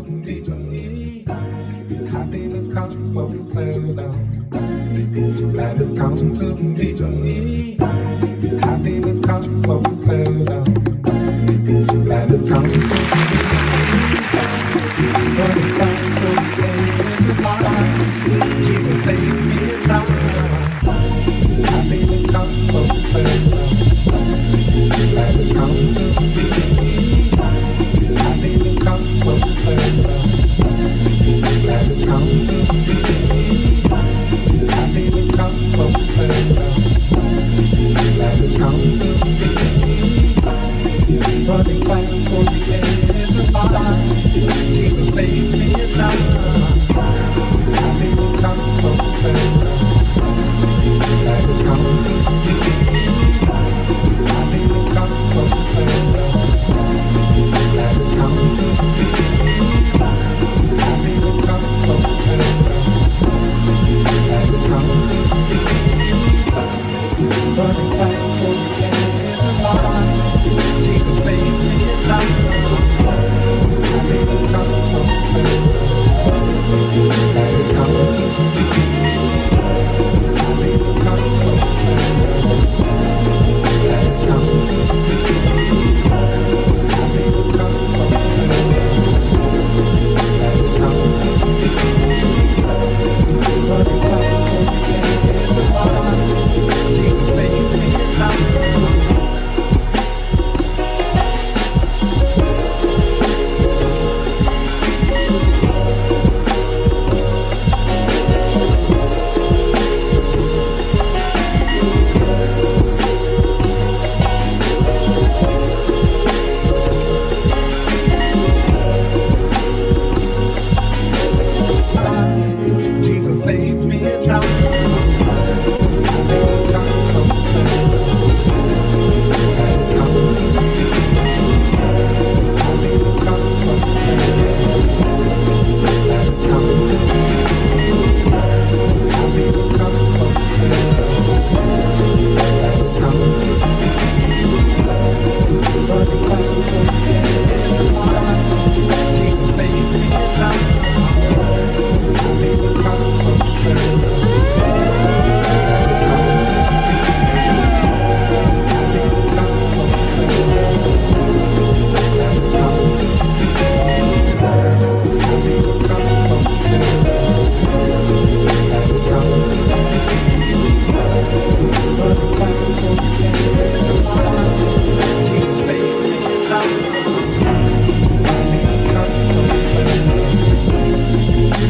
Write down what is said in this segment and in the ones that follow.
to me. Happiness comes so seldom. That has come to me. Happiness comes so seldom. That has come to me. Running fast to the end of my life. Jesus saved me a time. Happiness comes so seldom. That has come to me. Happiness comes so seldom. That has come to me. Happiness comes so seldom. That has come to me. Running fast for the edge of my life. Jesus saved me a time. Happiness comes so seldom. That has come to me. Happiness comes so seldom. That has come to me. Happiness comes so seldom. That has come to me. Running fast for the edge of my life. Jesus saved me a time. Happiness comes so seldom. That has come to me. Happiness comes so seldom. That has come to me. Happiness comes so seldom. That has come to me. Running fast for the edge of my life. Jesus saved me a time. Jesus saved me a time. Happiness comes so seldom. That has come to me. Happiness comes so seldom. That has come to me. Happiness comes so seldom. That has come to me. Running fast for the edge of my life. Jesus saved me a time. Happiness comes so seldom. That has come to me. Happiness comes so seldom. That has come to me. Happiness comes so seldom. That has come to me. Running fast for the edge of my life. Jesus saved me a time. Happiness comes so seldom.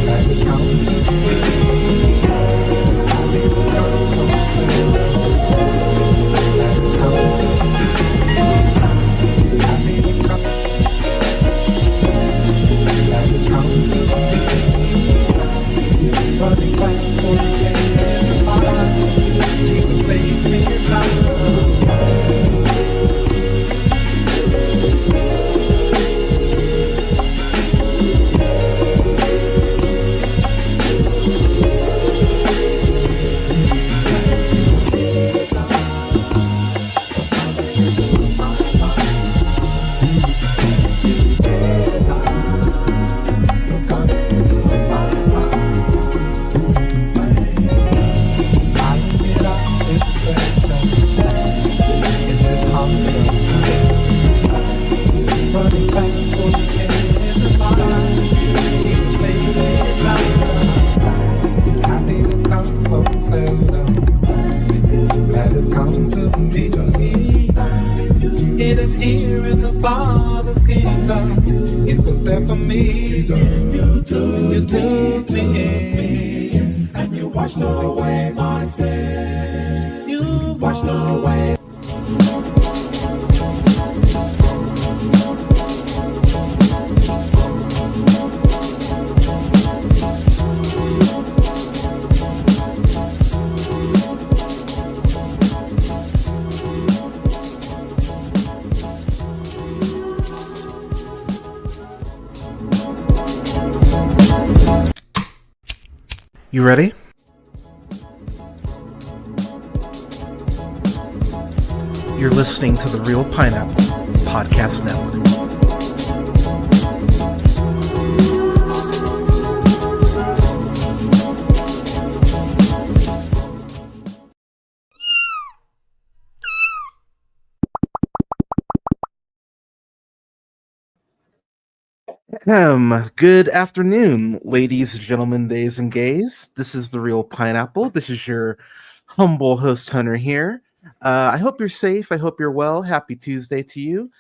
That has come to me. Happiness comes so seldom. That has come to me. Happiness comes. That has come to me. Running fast for the edge of my life. Jesus saved me a time. Running fast for the edge of my life. Jesus saved me a time. Happiness comes so seldom. That has come to me. It is here in the Father's kingdom. It was there for me. You took me in, and you washed away my sins. You washed away. You ready? You're listening to the Real Pineapple Podcast Network. Good afternoon, ladies, gentlemen, days, and gays. This is the Real Pineapple. This is your humble host, Hunter, here. I hope you're safe. I hope you're well. Happy Tuesday to you.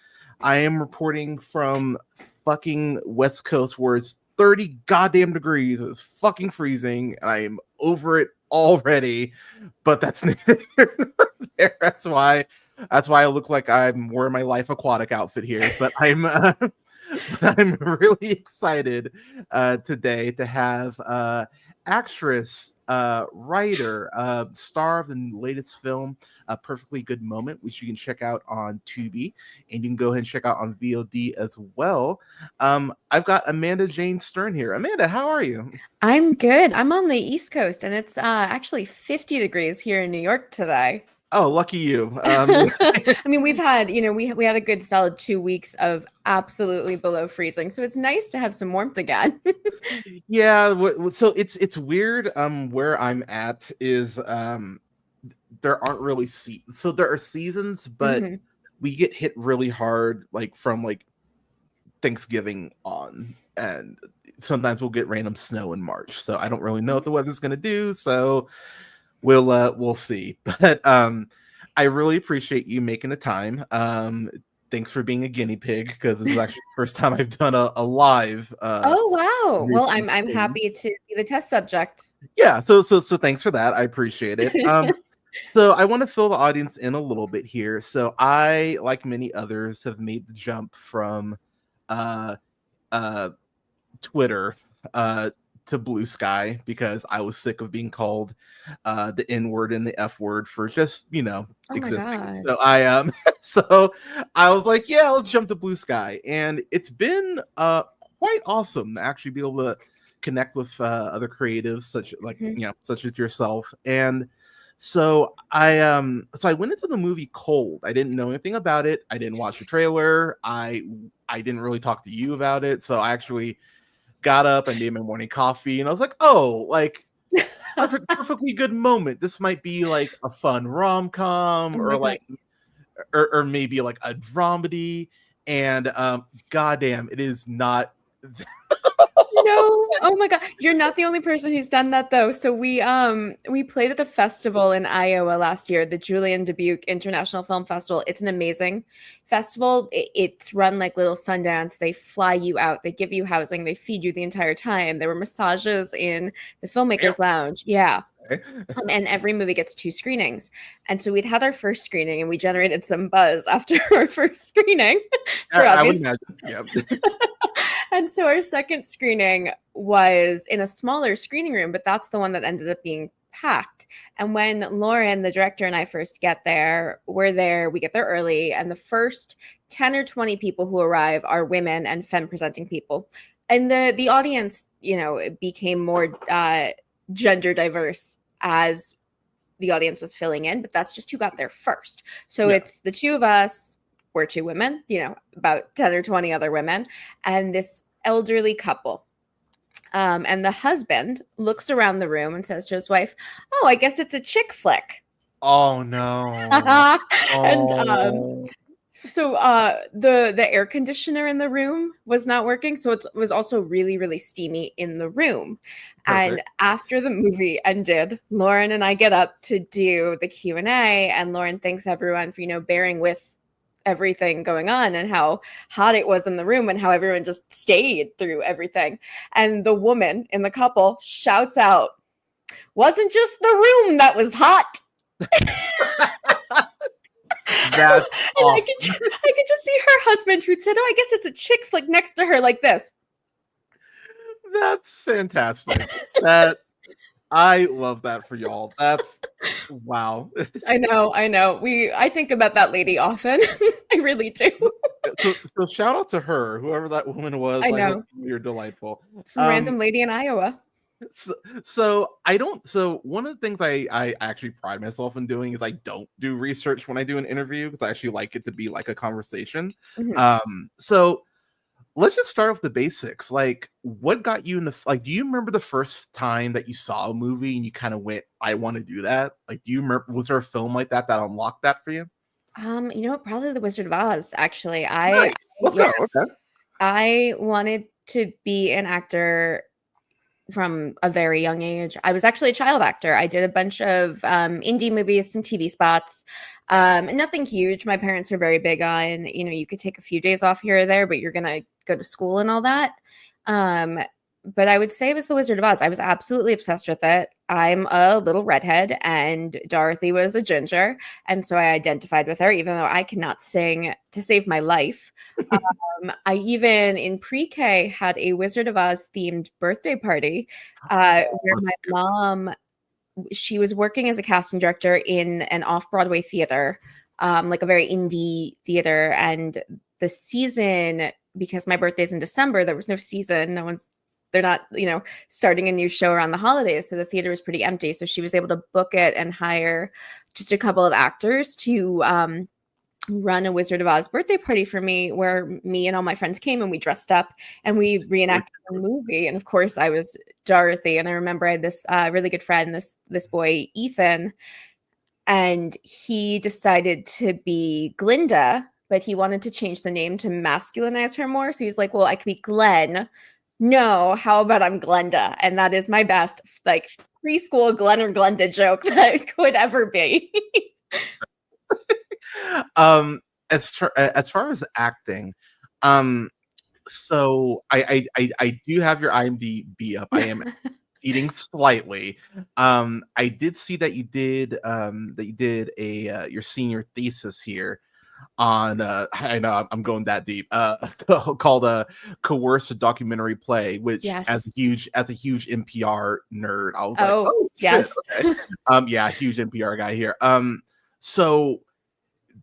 I am reporting from fucking West Coast where it's 30 goddamn degrees. It's fucking freezing, and I am over it already. But that's neither here nor there. That's why I look like I'm wearing my Life Aquatic outfit here. But I'm really excited today to have actress, writer, star of the latest film, A Perfectly Good Moment, which you can check out on Tubi, and you can go ahead and check out on VOD as well. I've got Amanda Jane Stern here. Amanda, how are you? I'm good. I'm on the East Coast, and it's actually 50 degrees here in New York today. Oh, lucky you. I mean, we've had, we had a good solid 2 weeks of absolutely below freezing, so it's nice to have some warmth again. Yeah, so it's weird. Where I'm at is there aren't really so there are seasons, but Mhm. we get hit really hard like from like Thanksgiving on, and sometimes we'll get random snow in March. So I don't really know what the weather's gonna do. So we'll see. But I really appreciate you making the time. Thanks for being a guinea pig, because this is actually the first time I've done a live Oh, wow. Well, I'm thing. happy to be the test subject. Yeah, so thanks for that. I appreciate it. So I want to fill the audience in a little bit here. So I, like many others, have made the jump from uh Twitter to Blue Sky because I was sick of being called the N word and the F word for just, Oh my existing. God. So I so I was like, yeah, let's jump to Blue Sky. And it's been quite awesome to actually be able to connect with other creatives such as yourself. And so I went into the movie cold. I didn't know anything about it. I didn't watch the trailer. I didn't really talk to you about it. So I actually got up and made my morning coffee, and I was like, oh, like perfectly good moment. This might be like a fun rom-com Oh or my like God. or maybe like a dramedy. And goddamn, it is not. No. Oh my God. You're not the only person who's done that though. So we played at the festival in Iowa last year, the Julian Dubuque International Film Festival. It's an amazing festival. It's run like little Sundance. They fly you out, they give you housing, they feed you the entire time. There were massages in the filmmakers lounge. Yeah. And every movie gets 2 screenings. And so we'd had our first screening and we generated some buzz after our first screening. I would imagine. Yeah. And so our second screening was in a smaller screening room, but that's the one that ended up being packed. And when Lauren, the director, and I first get there, we get there early, and the first 10 or 20 people who arrive are women and femme presenting people. And the audience, it became more gender diverse as the audience was filling in, but that's just who got there first. So It's the 2 of us, we're 2 women, about 10 or 20 other women, and this elderly couple. And the husband looks around the room and says to his wife, "Oh, I guess it's a chick flick." Oh no. And so the air conditioner in the room was not working, so it was also really, really steamy in the room. Perfect. And after the movie ended, Lauren and I get up to do the Q&A, and Lauren thanks everyone for bearing with everything going on and how hot it was in the room and how everyone just stayed through everything. And the woman in the couple shouts out, "Wasn't just the room that was hot." That's and awesome. I could just see her husband, who said, "Oh, I guess it's a chick flick," next to her like this. That's fantastic. I love that for y'all. That's wow. I know. I think about that lady often. I really do. So shout out to her, whoever that woman was. I know. You're delightful. Some random lady in Iowa. So one of the things I actually pride myself in doing is I don't do research when I do an interview, because I actually like it to be like a conversation. Mhm. So let's just start with the basics. Like, what got you in do you remember the first time that you saw a movie and you kind of went, I want to do that? Like, do you remember, was there a film like that unlocked that for you? Probably The Wizard of Oz, actually. Nice. Let's go. Okay. I wanted to be an actor from a very young age. I was actually a child actor. I did a bunch of indie movies, some TV spots, nothing huge. My parents were very big on, you could take a few days off here or there, but you're going to go to school and all that. But I would say it was The Wizard of Oz. I was absolutely obsessed with it. I'm a little redhead, and Dorothy was a ginger. And so I identified with her, even though I cannot sing to save my life. I even in pre-K had a Wizard of Oz themed birthday party where my mom, she was working as a casting director in an off-Broadway theater, like a very indie theater. And the season, because my birthday's in December, there was no season. They're not, starting a new show around the holidays. So the theater was pretty empty. So she was able to book it and hire just a couple of actors to run a Wizard of Oz birthday party for me, where me and all my friends came and we dressed up and we reenacted the movie. And of course I was Dorothy. And I remember I had this really good friend, this boy, Ethan, and he decided to be Glinda, but he wanted to change the name to masculinize her more. So he's like, well, I could be Glenn. No, how about I'm Glenda? And that is my best preschool Glenn or Glenda joke that could ever be. As far as acting, so I do have your IMDb up. I am eating slightly. I did see that you did a your senior thesis here on I know I'm going that deep, called a Coerced Documentary Play, which Yes. as a huge NPR nerd, I was like, Oh, oh yes. shit, okay. Yeah, huge NPR guy here. So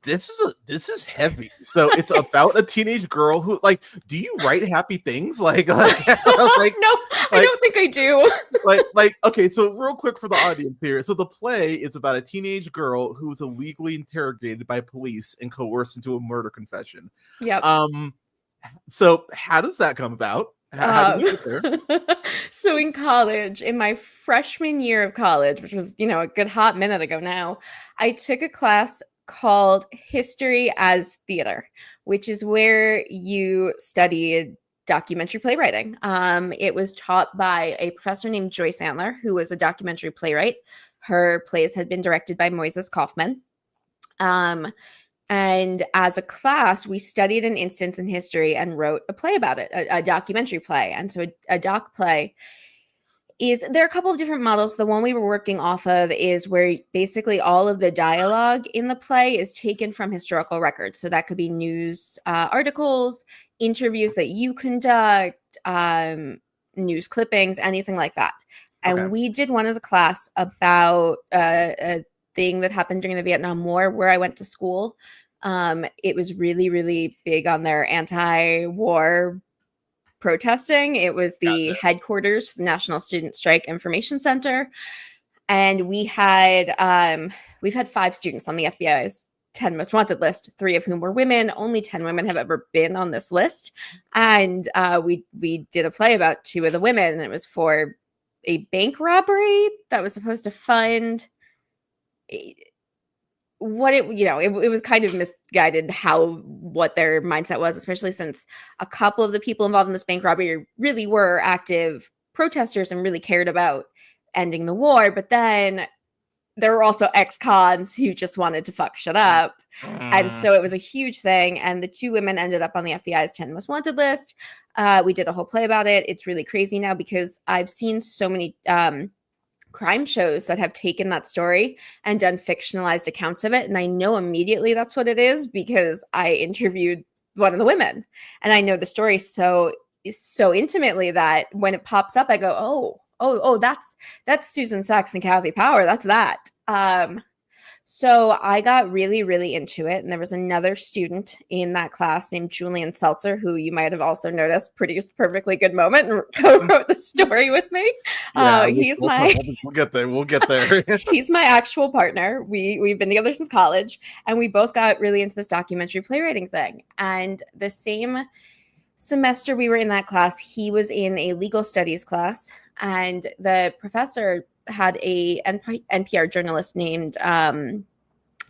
this is heavy. So it's about a teenage girl who, do you write happy things? No, I don't think I do. Okay, so real quick for the audience here. So the play is about a teenage girl who is illegally interrogated by police and coerced into a murder confession. Yep. So how does that come about? How did you get there? So in college, in my freshman year of college, which was, a good hot minute ago now, I took a class called History as Theater, which is where you studied documentary playwriting. It was taught by a professor named Joyce Antler, who was a documentary playwright. Her plays had been directed by Moises Kaufman. And as a class, we studied an instance in history and wrote a play about it, a documentary play. And so a doc play there are a couple of different models. The one we were working off of is where basically all of the dialogue in the play is taken from historical records. So that could be news articles, interviews that you conduct, news clippings, anything like that. And we did one as a class about a thing that happened during the Vietnam War where I went to school. It was really, really big on their anti-war protesting. It was the headquarters for the National Student Strike Information Center. And we've had 5 students on the FBI's 10 most wanted list, 3 of whom were women. Only 10 women have ever been on this list. And we did a play about 2 of the women, and it was for a bank robbery that was supposed to fund it was kind of misguided what their mindset was, especially since a couple of the people involved in this bank robbery really were active protesters and really cared about ending the war. But then there were also ex-cons who just wanted to fuck shit up. And so it was a huge thing. And the 2 women ended up on the FBI's 10 most wanted list. We did a whole play about it. It's really crazy now because I've seen so many crime shows that have taken that story and done fictionalized accounts of it. And I know immediately that's what it is because I interviewed one of the women and I know the story so intimately that when it pops up, I go, oh, that's Susan Sachs and Kathy Power. That's that. So I got really, really into it. And there was another student in that class named Julian Seltzer, who you might have also noticed produced Perfectly Good Moment and co-wrote the story with me. Yeah, we'll get there. He's my actual partner. We've been together since college, and we both got really into this documentary playwriting thing. And the same semester we were in that class, he was in a legal studies class, and the professor had a NPR journalist named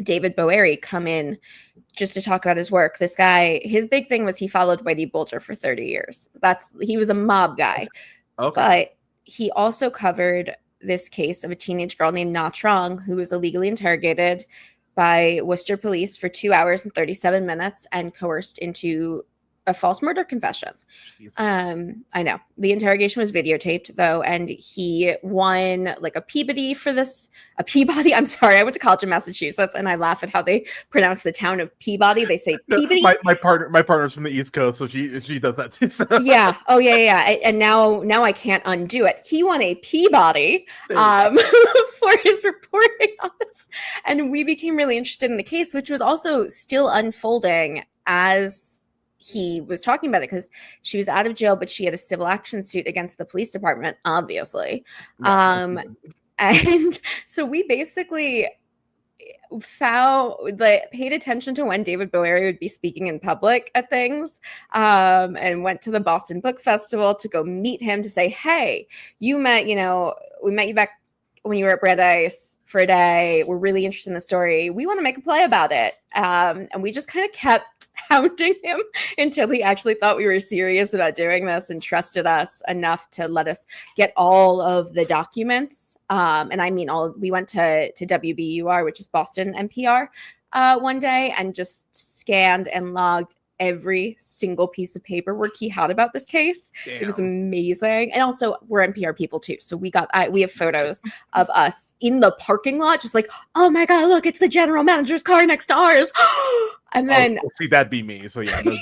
David Bowery come in just to talk about his work. This guy, his big thing was he followed Whitey Bulger for 30 years. He was a mob guy. Okay. But he also covered this case of a teenage girl named Na Trong who was illegally interrogated by Worcester police for 2 hours and 37 minutes and coerced into a false murder confession. Jesus. I know. The interrogation was videotaped though, and he won like a Peabody for this. A Peabody. I'm sorry, I went to college in Massachusetts, and I laugh at how they pronounce the town of Peabody. They say Peabody. My partner's from the East Coast, so she does that too. So. Yeah. Oh yeah. And now I can't undo it. He won a Peabody for his reporting on this, and we became really interested in the case, which was also still unfolding as he was talking about it, because she was out of jail, but she had a civil action suit against the police department, obviously. And so we basically paid attention to when David Bowery would be speaking in public at things, and went to the Boston Book Festival to go meet him to say, hey, we met you back when you were at Brandeis for a day. We're really interested in the story. We want to make a play about it. And we just kind of kept hounding him until he actually thought we were serious about doing this and trusted us enough to let us get all of the documents. And I mean, we went to WBUR, which is Boston NPR, one day, and just scanned and logged every single piece of paperwork he had about this case. Damn. It was amazing. And also, we're NPR people too, so we have photos of us in the parking lot, just like, oh my god, look, it's the general manager's car next to ours. And then see, that'd be me. So yeah, no,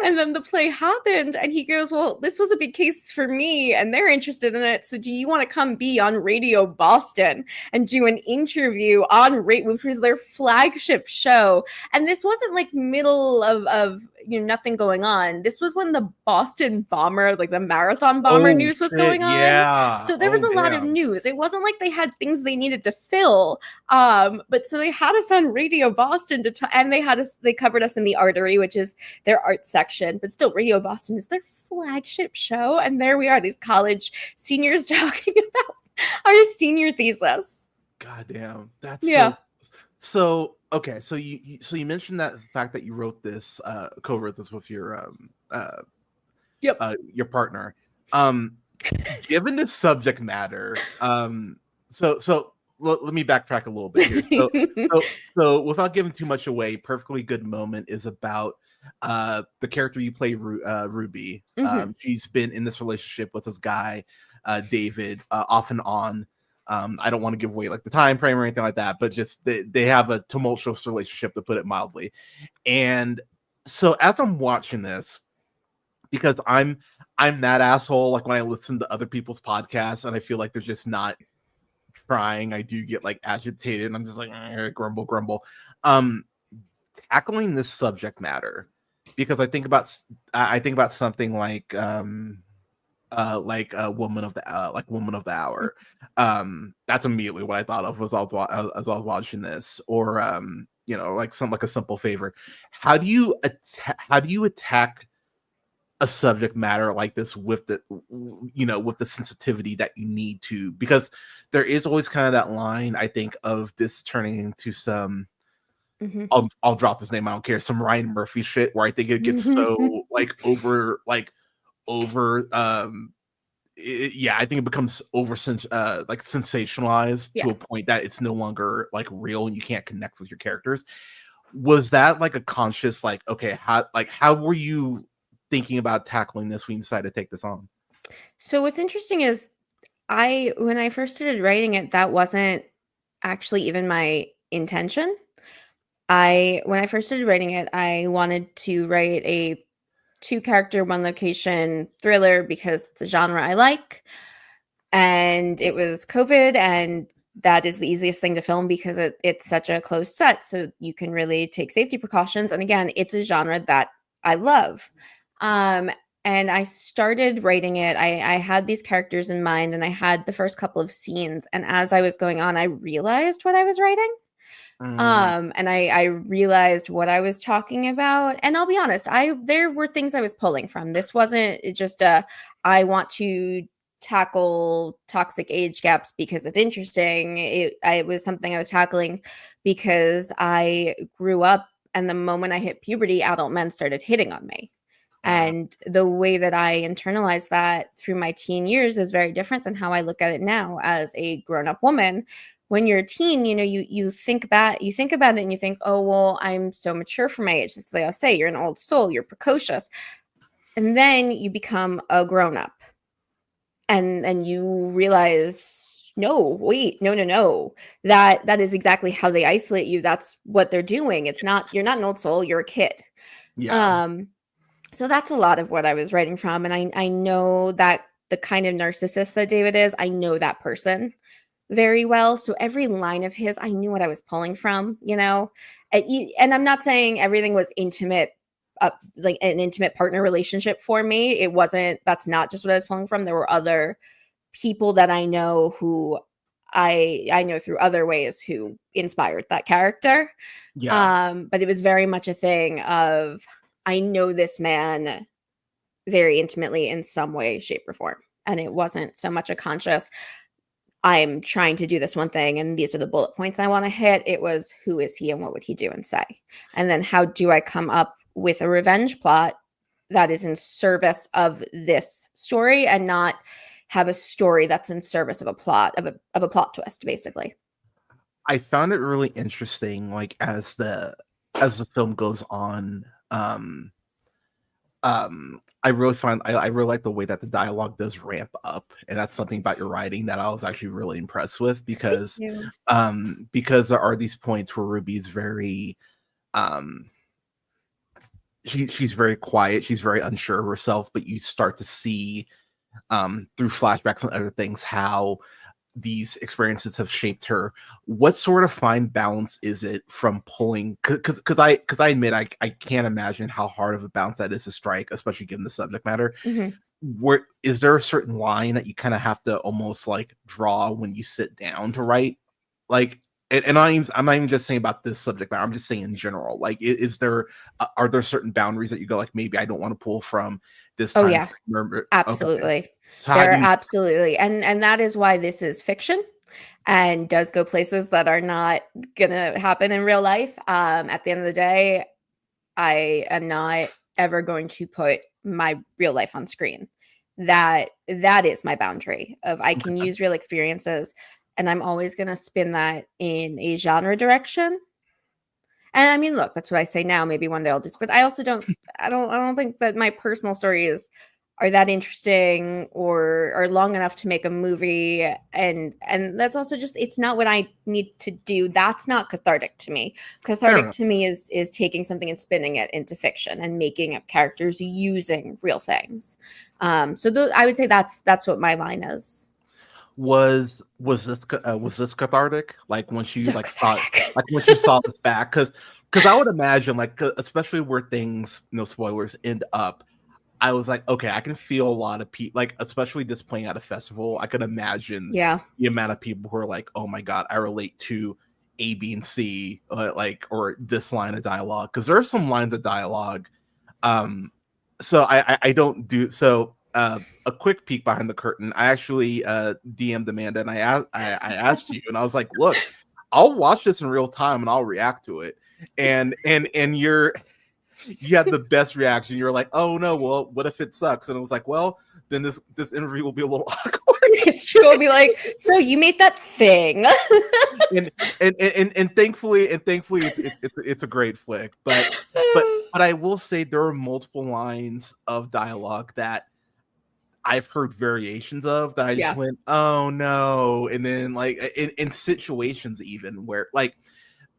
and then the play happened, and he goes, well, this was a big case for me, and they're interested in it. So do you want to come be on Radio Boston and do an interview on which was their flagship show? And this wasn't like middle of nothing going on. This was when the Boston bomber, like the marathon bomber news was going on. Yeah. So there was a lot of news. It wasn't like they had things they needed to fill. But so they had us on Radio Boston and they covered us in the Artery, which is their art section, but still Radio Boston is their flagship show. And there we are, these college seniors talking about our senior thesis. Goddamn. That's so okay. So you mentioned that the fact that you wrote this, co-wrote this with your your partner. Given this subject matter, so let me backtrack a little bit here. So without giving too much away, Perfectly Good Moment is about the character you play, Ruby. Mm-hmm. She's been in this relationship with this guy, David, off and on. I don't want to give away like the time frame or anything like that, but just they have a tumultuous relationship, to put it mildly. And so as I'm watching this, because I'm that asshole, like when I listen to other people's podcasts and I feel like they're just not trying, I do get like agitated and I'm just like grumble. Tackling this subject matter, because I think about something like a Woman of the Hour. That's immediately what I thought of as I was watching this, or like a Simple Favor. How do you attack a subject matter like this with the sensitivity that you need to? Because there is always kind of that line, I think, of this turning into some I'll drop his name, I don't care, some Ryan Murphy shit, where I think it gets so over I think it becomes sensationalized to a point that it's no longer like real and you can't connect with your characters. Was that like a conscious how were you thinking about tackling this when you decided to take this on? So what's interesting is when I first started writing it, that wasn't actually even my intention. When I first started writing it, I wanted to write a 2-character, 1-location thriller because it's a genre I like. And it was COVID, and that is the easiest thing to film because it's such a closed set, so you can really take safety precautions. And again, it's a genre that I love. And I started writing it. I had these characters in mind, and I had the first couple of scenes. And as I was going on, I realized what I was writing. And I realized what I was talking about. And I'll be honest, there were things I was pulling from. This wasn't just I want to tackle toxic age gaps because it's interesting. It was something I was tackling because I grew up, and the moment I hit puberty, adult men started hitting on me. And the way that I internalized that through my teen years is very different than how I look at it now as a grown-up woman. When you're a teen, you think about it and you think, oh, well, I'm so mature for my age. That's what I'll say. You're an old soul. You're precocious. And then you become a grown-up. And you realize, no, wait, no. That is exactly how they isolate you. That's what they're doing. You're not an old soul. You're a kid. Yeah. So that's a lot of what I was writing from. And I know that the kind of narcissist that David is, I know that person very well. So every line of his, I knew what I was pulling from, and I'm not saying everything was intimate, like an intimate partner relationship for me. It wasn't, that's not just what I was pulling from. There were other people that I know who I know through other ways who inspired that character. Yeah. But it was very much a thing of, I know this man very intimately in some way, shape, or form. And it wasn't so much a conscious, I'm trying to do this one thing and these are the bullet points I want to hit. It was, who is he and what would he do and say? And then how do I come up with a revenge plot that is in service of this story and not have a story that's in service of a plot, of a plot twist, basically. I found it really interesting, like as the film goes on. I really like the way that the dialogue does ramp up, and that's something about your writing that I was actually really impressed with because there are these points where Ruby is very she's very quiet, she's very unsure of herself, but you start to see through flashbacks and other things how these experiences have shaped her. What sort of fine balance is it from pulling, because I admit I can't imagine how hard of a balance that is to strike, especially given the subject matter. Where is there a certain line that you kind of have to almost like draw when you sit down to write, like, and I'm not even just saying about this subject matter, I'm just saying in general, like, is there are there certain boundaries that you go like, maybe I don't want to pull from this time? Oh yeah, absolutely. Okay. So there are absolutely, and that is why this is fiction and does go places that are not gonna happen in real life. At the end of the day, I am not ever going to put my real life on screen. That is my boundary of, I can use real experiences, and I'm always gonna spin that in a genre direction. And I mean, look, that's what I say now. Maybe one day I'll just, but I also don't, I don't think that my personal stories are that interesting or long enough to make a movie. And that's also just, it's not what I need to do. That's not cathartic to me. Cathartic to me is taking something and spinning it into fiction and making up characters using real things. So I would say that's what my line is. Was this cathartic? Like when she So like when she saw this back, because I would imagine, like, especially where things, no spoilers, end up, I was like, okay, I can feel a lot of people, like, especially this playing at a festival, I could imagine the amount of people who are like, oh my god, I relate to A, B, and C, like, or this line of dialogue, because there are some lines of dialogue. So I don't do so. A quick peek behind the curtain. I actually DM'd Amanda and I asked you, and I was like, look, I'll watch this in real time and I'll react to it. And you had the best reaction. You were like, oh no, well, what if it sucks? And it was like, well, then this interview will be a little awkward. It's true. I'll be like, so you made that thing. and thankfully it's a great flick. But I will say there are multiple lines of dialogue that I've heard variations of that I just went, oh no. And then, like, in situations even where, like,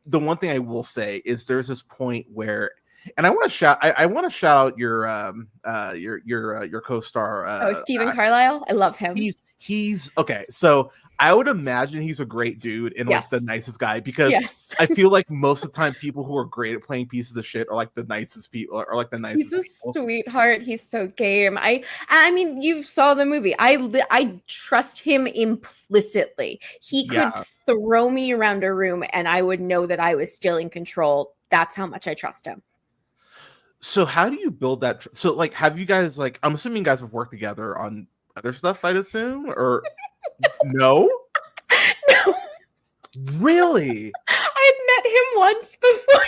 the one thing I will say is there's this point where, and I want to shout out your co-star. Stephen Carlisle. I love him. He's okay. So I would imagine he's a great dude and like the nicest guy, because I feel like most of the time people who are great at playing pieces of shit are like the nicest people, or like the nicest. He's a sweetheart. He's so game. I mean, you saw the movie. I trust him implicitly. He could throw me around a room and I would know that I was still in control. That's how much I trust him. So how do you build that? So, like, have you guys, like, I'm assuming you guys have worked together on other stuff, I'd assume, or no? No, Really? I had met him once before.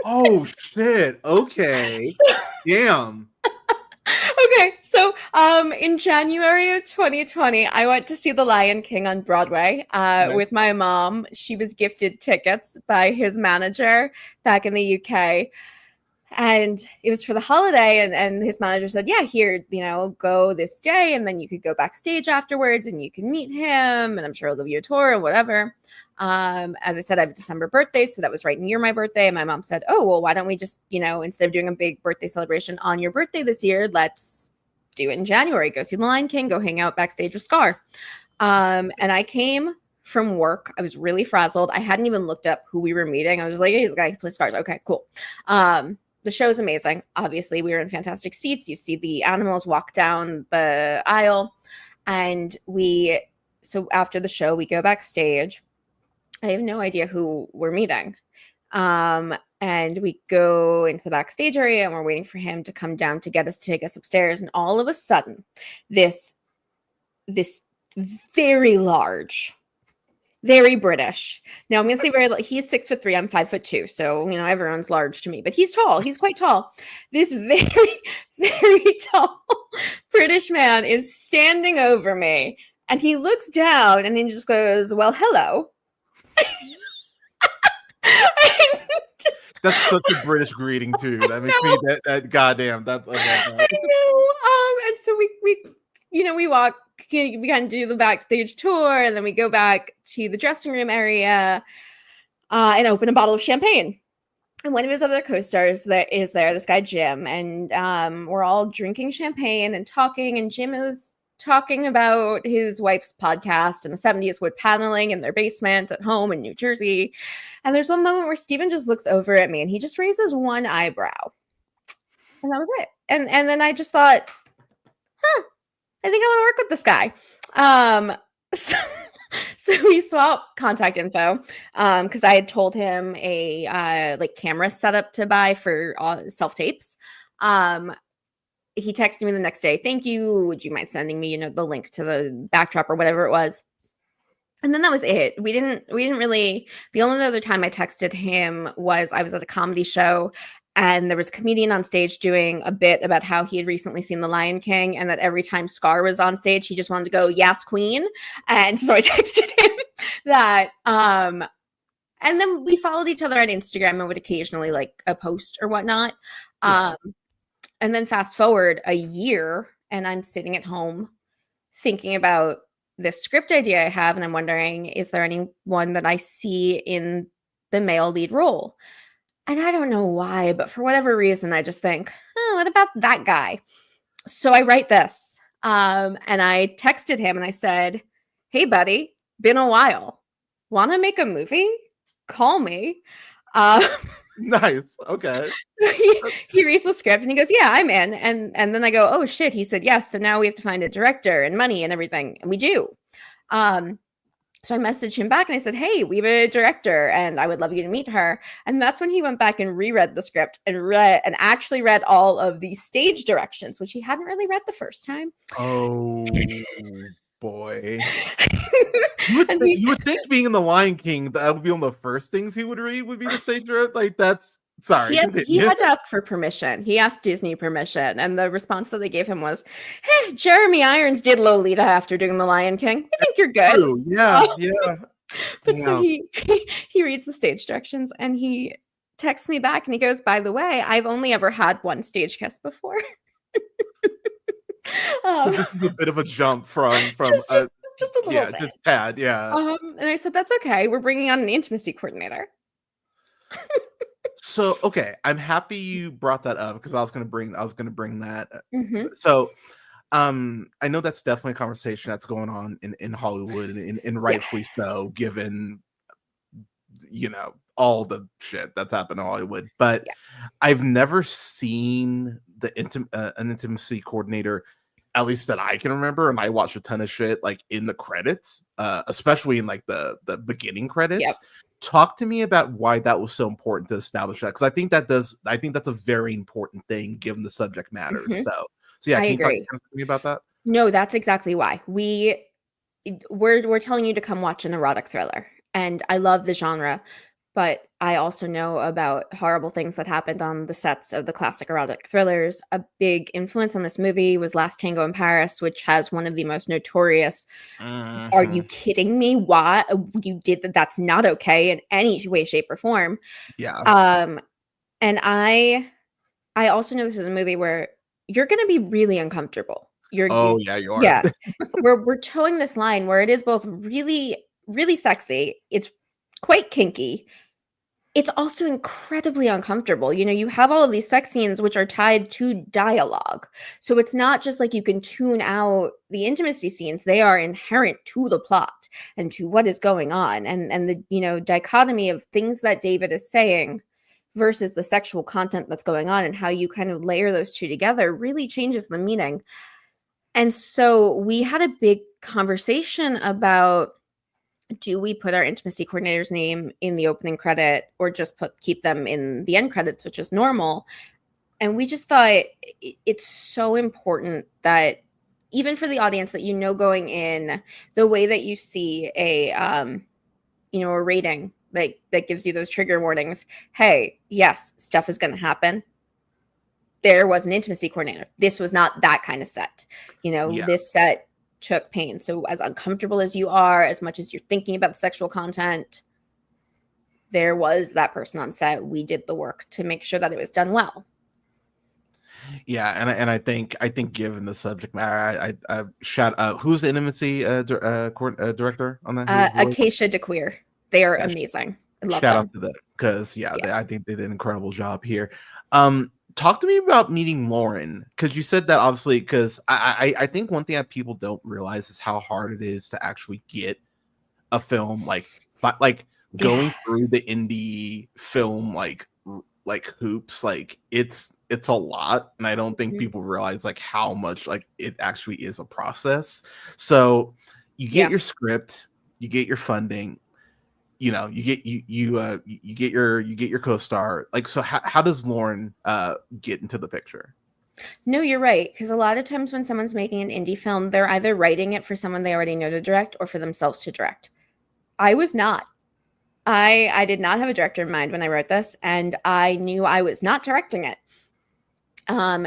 Oh shit. Okay. Damn. Okay, so in January of 2020, I went to see The Lion King on Broadway Okay. with my mom. She was gifted tickets by his manager back in the UK. And it was for the holiday, and his manager said, yeah, here, go this day, and then you could go backstage afterwards and you can meet him, and I'm sure he'll give you a tour and whatever. As I said, I have a December birthday, so that was right near my birthday. And my mom said, oh, well, why don't we just, instead of doing a big birthday celebration on your birthday this year, let's do it in January. Go see The Lion King, go hang out backstage with Scar. And I came from work. I was really frazzled. I hadn't even looked up who we were meeting. I was just like, hey, he's the guy who plays Scars. Okay, cool. The show is amazing. Obviously, we were in fantastic seats. You see the animals walk down the aisle. And so after the show, we go backstage. I have no idea who we're meeting. And we go into the backstage area and we're waiting for him to come down to take us upstairs. And all of a sudden, this very large, very British. Now I'm going to say he's 6'3", I'm 5'2". So, everyone's large to me, but he's tall. He's quite tall. This very, very tall British man is standing over me and he looks down and he just goes, well, hello. That's such a British greeting too. That makes me that goddamn. That I know. And so we walk. We kind of do the backstage tour, and then we go back to the dressing room area and open a bottle of champagne. And one of his other co-stars this guy Jim, and we're all drinking champagne and talking. And Jim is talking about his wife's podcast and the 70s wood paneling in their basement at home in New Jersey. And there's one moment where Steven just looks over at me and he just raises one eyebrow. And that was it. And then I just thought, I think I want to work with this guy. So we swapped contact info because I had told him a camera setup to buy for self-tapes. He texted me the next day, thank you. Would you mind sending me, the link to the backdrop or whatever it was? And then that was it. We didn't really, the only other time I texted him was I was at a comedy show and there was a comedian on stage doing a bit about how he had recently seen The Lion King and that every time Scar was on stage, he just wanted to go, yes, queen. And so I texted him that, and then we followed each other on Instagram and would occasionally like a post or whatnot. Yeah. And then fast forward a year and I'm sitting at home thinking about this script idea I have. And I'm wondering, is there anyone that I see in the male lead role? And I don't know why, but for whatever reason, I just think, what about that guy? So I write this and I texted him and I said, hey, buddy, been a while. Want to make a movie? Call me. Nice. Okay. He reads the script and he goes, yeah, I'm in. And then I go, oh shit. He said, yes. So now we have to find a director and money and everything. And we do. So I messaged him back and I said, hey, we have a director and I would love you to meet her. And that's when he went back and reread the script and actually read all of the stage directions, which he hadn't really read the first time. Oh boy. You would think being in The Lion King, that would be one of the first things he would read would be the stage direction. Like that's sorry. He had to ask for permission. He asked Disney permission. And the response that they gave him was, hey, Jeremy Irons did Lolita after doing The Lion King. I think you're good. True. Yeah, yeah. But so he reads the stage directions and he texts me back and he goes, by the way, I've only ever had one stage kiss before. This is a bit of a jump from just a little bit. Just tad, yeah. And I said, that's okay. We're bringing on an intimacy coordinator. So, okay, I'm happy you brought that up because I was going to bring that. Mm-hmm. So, I know that's definitely a conversation that's going on in Hollywood and rightfully so, given all the shit that's happened in Hollywood. But I've never seen an intimacy coordinator, at least that I can remember, and I watched a ton of shit like in the credits, especially in like the beginning credits. Yep. Talk to me about why that was so important to establish that, because I think that's a very important thing given the subject matter. Mm-hmm. So yeah, I can agree. you talk to me about that? No, that's exactly why. We're telling you to come watch an erotic thriller. And I love the genre, but I also know about horrible things that happened on the sets of the classic erotic thrillers. A big influence on this movie was Last Tango in Paris, which has one of the most notorious, "Are you Mhm. kidding me? Why you did that? That's not okay in any way, shape, or form." Yeah. Um, and I also know this is a movie where you're gonna be really uncomfortable. Oh, yeah, you are. Yeah. We're towing this line where it is both really, really sexy, it's quite kinky, it's also incredibly uncomfortable. You know, you have all of these sex scenes which are tied to dialogue. So it's not just like you can tune out the intimacy scenes, they are inherent to the plot and to what is going on. And the, you know, dichotomy of things that David is saying versus the sexual content that's going on and how you kind of layer those two together really changes the meaning. And so we had a big conversation about, do we put our intimacy coordinator's name in the opening credit or just keep them in the end credits, which is normal? And we just thought it's so important that even for the audience that, you know, going in, the way that you see a you know, a rating that gives you those trigger warnings. Hey, yes, stuff is going to happen. There was an intimacy coordinator. This was not that kind of set. You know, Yeah. this set took pain. So as uncomfortable as you are, as much as you're thinking about the sexual content, there was that person on set. We did the work to make sure that it was done well. Yeah, and I think given the subject matter, I shout out, who's the intimacy director on that? Acacia DeQueer. They are Yeah, amazing. I love shout them. out to them because yeah, Yeah. I think they did an incredible job here. Talk to me about meeting Lauren, because you said that obviously, because I think one thing that people don't realize is how hard it is to actually get a film like going through the indie film like hoops, like it's a lot, and I don't think Mhm. people realize like how much like it actually is a process. So you get Yeah. your script, you get your funding, you know, you get you get your co-star. Like, so how does Lauren get into the picture? No, you're right. Because a lot of times when someone's making an indie film, they're either writing it for someone they already know to direct or for themselves to direct. I was not. I did not have a director in mind when I wrote this, and I knew I was not directing it.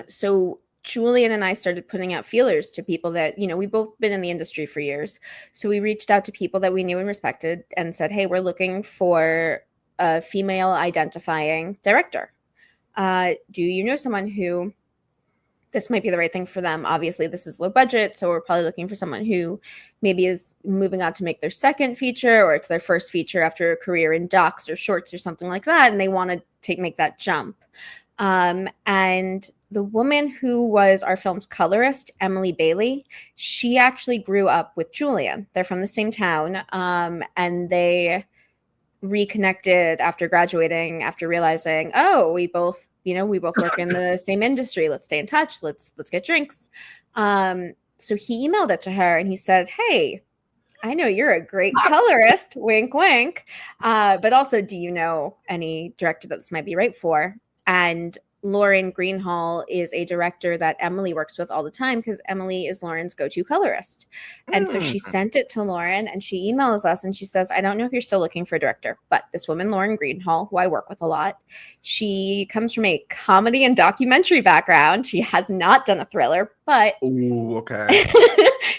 So Julian and I started putting out feelers to people that, you know, we've both been in the industry for years. So we reached out to people that we knew and respected and said, hey, we're looking for a female identifying director. Do you know someone who this might be the right thing for them? Obviously, this is low budget, so we're probably looking for someone who maybe is moving on to make their second feature, or it's their first feature after a career in docs or shorts or something like that, and they want to make that jump. And the woman who was our film's colorist, Emily Bailey, she actually grew up with Julian. They're from the same town, and they reconnected after graduating, after realizing, oh, we both work in the same industry. Let's stay in touch. Let's get drinks. So he emailed it to her and he said, hey, I know you're a great colorist, wink, wink. But also, do you know any director that this might be right for? And Lauren Greenhall is a director that Emily works with all the time because Emily is Lauren's go-to colorist. And so she sent it to Lauren and she emails us and she says, I don't know if you're still looking for a director, but this woman, Lauren Greenhall, who I work with a lot, she comes from a comedy and documentary background. She has not done a thriller, but Ooh, okay.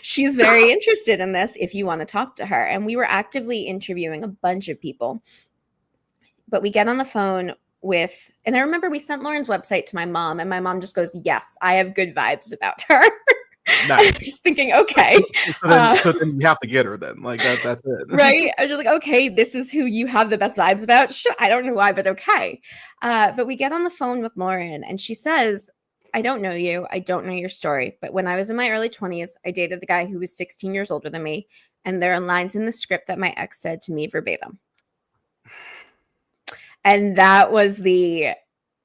she's very interested in this if you want to talk to her. And we were actively interviewing a bunch of people. But we get on the phone with, and I remember we sent Lauren's website to my mom, and my mom just goes, yes, I have good vibes about her. Nice. Just thinking, okay. So then you have to get her then. Like that's it. Right? I was just like, okay, this is who you have the best vibes about. Sure, I don't know why, but okay. But we get on the phone with Lauren, and she says, I don't know you. I don't know your story. But when I was in my early 20s, I dated a guy who was 16 years older than me. And there are lines in the script that my ex said to me verbatim. And and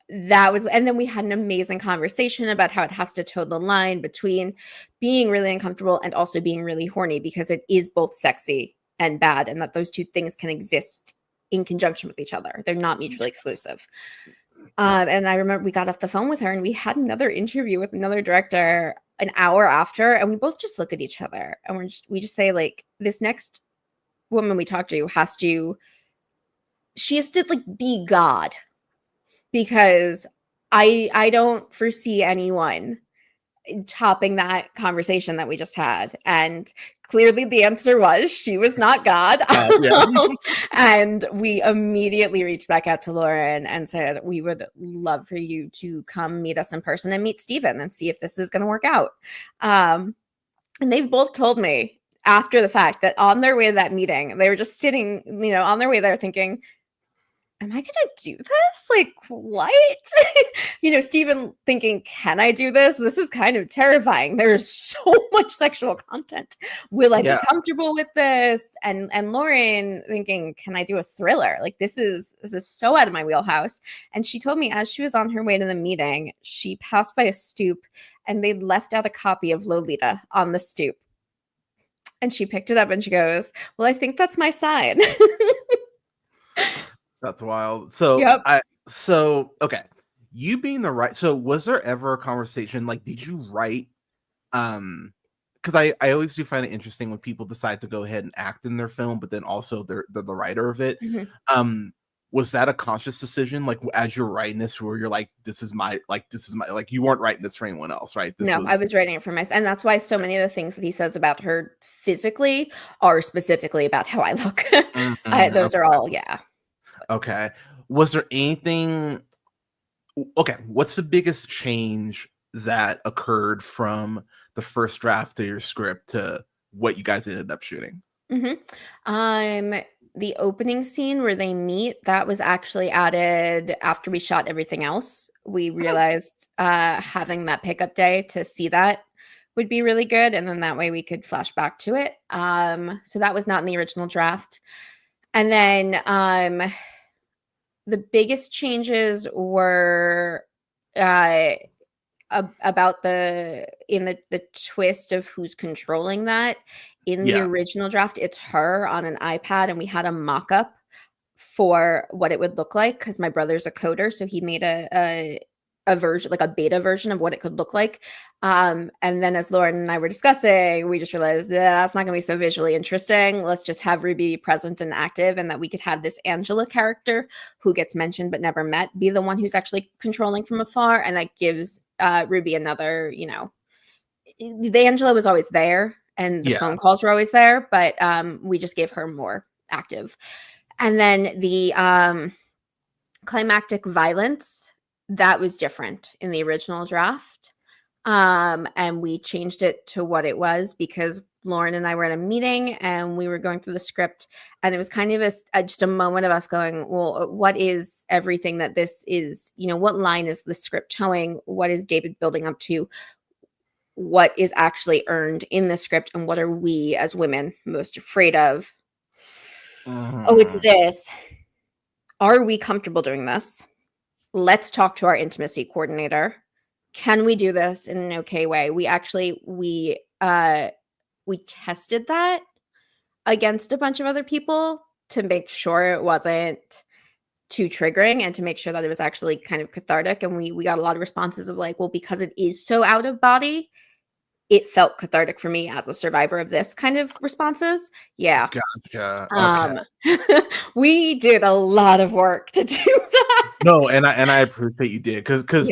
then we had an amazing conversation about how it has to toe the line between being really uncomfortable and also being really horny, because it is both sexy and bad, and that those two things can exist in conjunction with each other. They're not mutually exclusive. And I remember we got off the phone with her and we had another interview with another director an hour after, and we both just look at each other and we just say, like, this next woman we talk to she has to like be God, because I don't foresee anyone topping that conversation that we just had. And clearly the answer was she was not God. Yeah. And we immediately reached back out to Lauren and said, we would love for you to come meet us in person and meet Steven and see if this is going to work out. And they've both told me after the fact that on their way to that meeting, they were just sitting, on their way there thinking, am I gonna do this? Like, what? Steven thinking, can I do this? This is kind of terrifying. There's so much sexual content. Will I be comfortable with this? And Lauren thinking, can I do a thriller? Like, this is so out of my wheelhouse. And she told me as she was on her way to the meeting, she passed by a stoop and they'd left out a copy of Lolita on the stoop. And she picked it up and she goes, well, I think that's my sign. That's wild. So Yep. Okay. You being the right, so was there ever a conversation, like, did you write, because I always do find it interesting when people decide to go ahead and act in their film, but then also they're the writer of it. Mm-hmm. Was that a conscious decision, like, as you're writing this, where you're like, this is my, like, you weren't writing this for anyone else, right? I was writing it for myself. And that's why so many of the things that he says about her physically are specifically about how I look. Those are all, yeah. Okay. Was there anything? Okay. What's the biggest change that occurred from the first draft to your script to what you guys ended up shooting? Mm-hmm. The opening scene where they meet, that was actually added after we shot everything else. We realized having that pickup day to see that would be really good. And then that way we could flash back to it. So that was not in the original draft. And then the biggest changes were about the twist of who's controlling that. In the original draft, it's her on an iPad, and we had a mock-up for what it would look like because my brother's a coder, so he made a version, like a beta version of what it could look like. And then as Lauren and I were discussing, we just realized that's not going to be so visually interesting. Let's just have Ruby present and active, and that we could have this Angela character who gets mentioned but never met be the one who's actually controlling from afar. And that gives Ruby another, the Angela was always there and the phone calls were always there, but we just gave her more active. And then the climactic violence, that was different in the original draft. And we changed it to what it was because Lauren and I were in a meeting and we were going through the script, and it was kind of just a moment of us going, well, what is everything that this is? What line is the script towing? What is David building up to? What is actually earned in the script? And what are we as women most afraid of? Oh, it's this. Are we comfortable doing this? Let's talk to our intimacy coordinator. Can we do this in an okay way? We tested that against a bunch of other people to make sure it wasn't too triggering and to make sure that it was actually kind of cathartic. And we got a lot of responses of like, well, because it is so out of body, it felt cathartic for me as a survivor of this kind of responses. Yeah. Gotcha. Okay. We did a lot of work to do that. No, and I appreciate you did because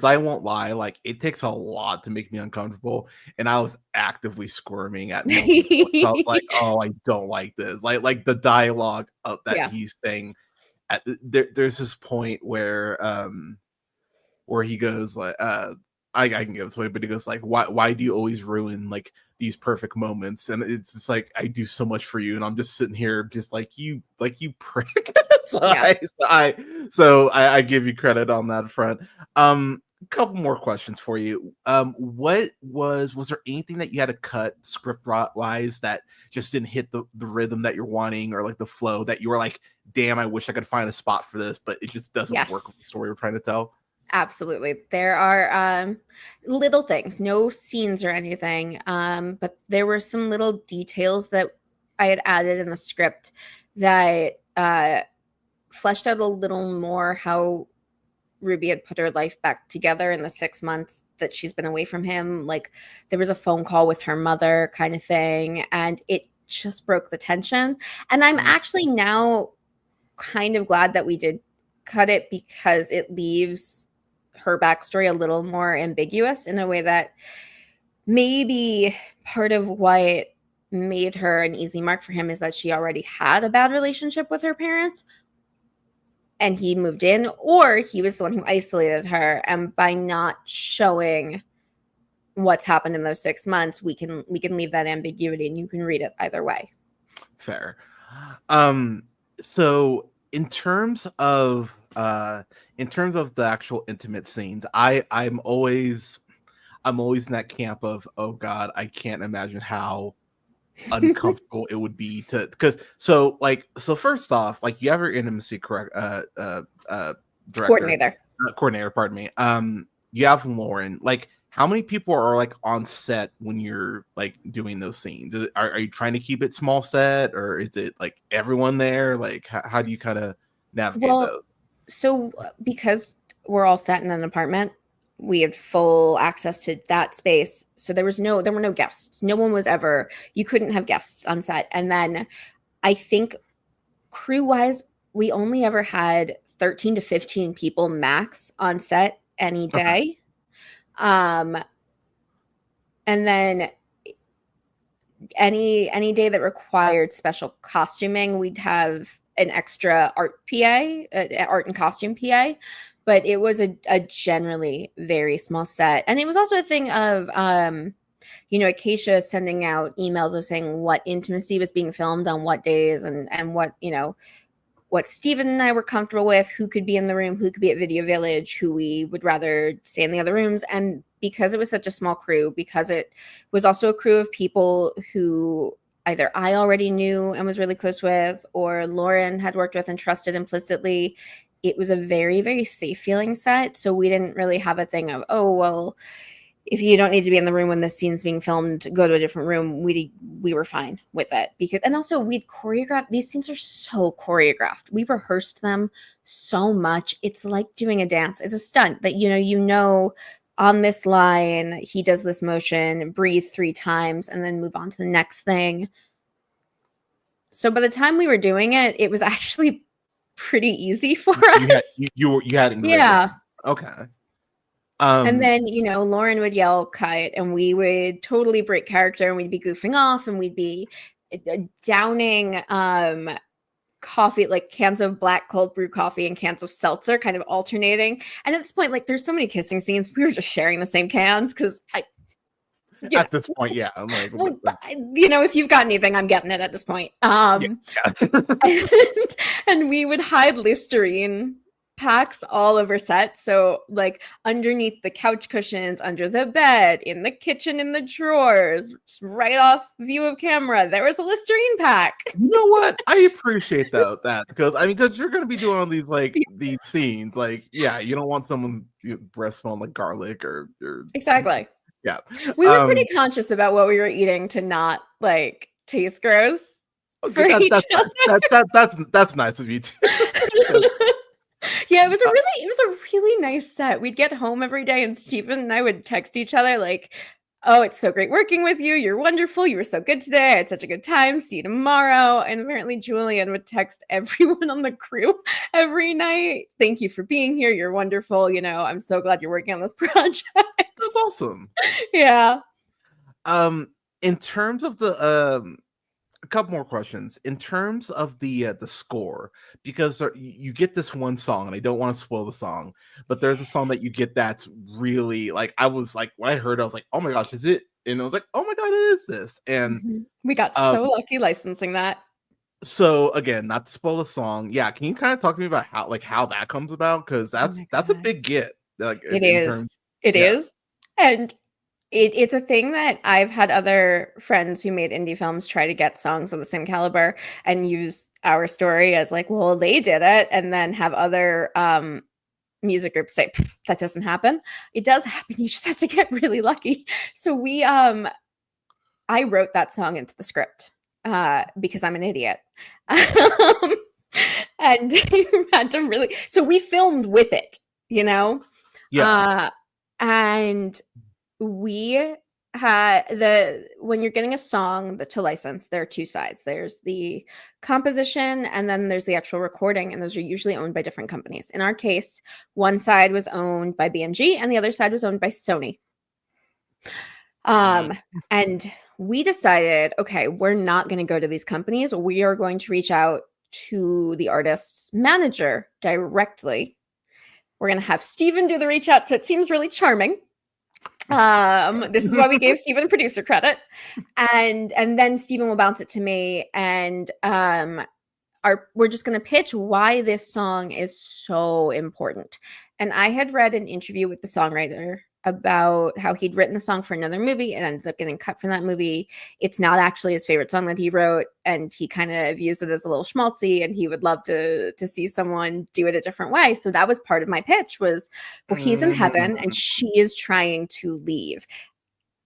I won't lie, like it takes a lot to make me uncomfortable, and I was actively squirming at moments. I was like, oh, I don't like this. Like the dialogue of that he's saying. There's this point where he goes like I can give this away, but he goes like, why do you always ruin like these perfect moments? And it's just like, I do so much for you, and I'm just sitting here just like you prick. So I give you credit on that front. A couple more questions for you. Was there anything that you had to cut script wise that just didn't hit the rhythm that you're wanting, or like the flow that you were like, damn, I wish I could find a spot for this, but it just doesn't work with the story we're trying to tell? Absolutely. There are little things, no scenes or anything, but there were some little details that I had added in the script that fleshed out a little more how Ruby had put her life back together in the 6 months that she's been away from him. Like, there was a phone call with her mother kind of thing, and it just broke the tension. And I'm actually now kind of glad that we did cut it, because it leaves her backstory a little more ambiguous in a way that maybe part of what made her an easy mark for him is that she already had a bad relationship with her parents and he moved in, or he was the one who isolated her. And by not showing what's happened in those 6 months, we can leave that ambiguity, and you can read it either way. Fair. So in terms of the actual intimate scenes, I'm always in that camp of, oh God, I can't imagine how uncomfortable it would be to, because so first off, like, you have your intimacy Coordinator, pardon me. You have Lauren. Like, how many people are like on set when you're like doing those scenes? Are you trying to keep it small set, or is it like everyone there? Like, how do you kind of navigate those? So because we're all set in an apartment, we had full access to that space. So there were no guests. No one was ever, you couldn't have guests on set. And then I think crew wise, we only ever had 13 to 15 people max on set any day. And then any day that required special costuming, we'd have an extra art and costume PA. But it was a generally very small set. And it was also a thing of, Acacia sending out emails of saying what intimacy was being filmed on what days, and what Steven and I were comfortable with, who could be in the room, who could be at Video Village, who we would rather stay in the other rooms. And because it was such a small crew, because it was also a crew of people who either I already knew and was really close with, or Lauren had worked with and trusted implicitly, it was a very, very safe feeling set. So we didn't really have a thing of, oh, well, if you don't need to be in the room when this scene's being filmed, go to a different room. We were fine with it, because, and also we'd choreograph. These scenes are so choreographed. We rehearsed them so much. It's like doing a dance. It's a stunt that, on this line, he does this motion, breathe 3 times, and then move on to the next thing. So by the time we were doing it, it was actually pretty easy for us. You had it. Yeah. Okay. And then, Lauren would yell cut, and we would totally break character, and we'd be goofing off, and we'd be downing coffee, like cans of black cold brew coffee and cans of seltzer, kind of alternating. And at this point, like, there's so many kissing scenes, we were just sharing the same cans, because at this point, yeah, I'm like, if you've got anything, I'm getting it at this point. And we would hide Listerine packs all over set. So, like, underneath the couch cushions, under the bed, in the kitchen, in the drawers, right off view of camera, there was a Listerine pack. You know what? I appreciate that, because you're going to be doing all these these scenes. Like, yeah, you don't want someone breath smelling like garlic or exactly. Yeah. We were pretty conscious about what we were eating to not taste gross. That's nice of you too. Yeah, it was a really nice set. We'd get home every day, and Stephen and I would text each other like, "Oh, it's so great working with you. You're wonderful. You were so good today. I had such a good time. See you tomorrow." And apparently Julian would text everyone on the crew every night. "Thank you for being here. You're wonderful. I'm so glad you're working on this project." That's awesome. Yeah. In terms of the a couple more questions. In terms of the score, because you get this one song, and I don't want to spoil the song, but there's a song that you get that's really like, I was like, when I heard it, I was like, oh my gosh, is it? And I was like, oh my god, it is this. And we got so lucky licensing that. So again, not to spoil the song, yeah, can you kind of talk to me about how that comes about? Because that's a big get. Like, it is. And it's a thing that I've had other friends who made indie films try to get songs of the same caliber and use our story as like, well, they did it, and then have other music groups say, that doesn't happen. It does happen. You just have to get really lucky. So I wrote that song into the script because I'm an idiot. And you had to really, so we filmed with it. you know? Yeah. And we when you're getting a song to license, there are two sides. There's the composition and then there's the actual recording, and those are usually owned by different companies. In our case, one side was owned by BMG and the other side was owned by Sony. And we decided, okay, we're not going to go to these companies. We are going to reach out to the artist's manager directly. We're going to have Steven do the reach out, so it seems really charming. This is why we gave Steven producer credit, and then Steven will bounce it to me, and we're just going to pitch why this song is so important. And I had read an interview with the songwriter about how he'd written the song for another movie and ended up getting cut from that movie. It's not actually his favorite song that he wrote, and he kind of views it as a little schmaltzy, and he would love to see someone do it a different way. So that was part of my pitch was, well, he's in heaven and she is trying to leave.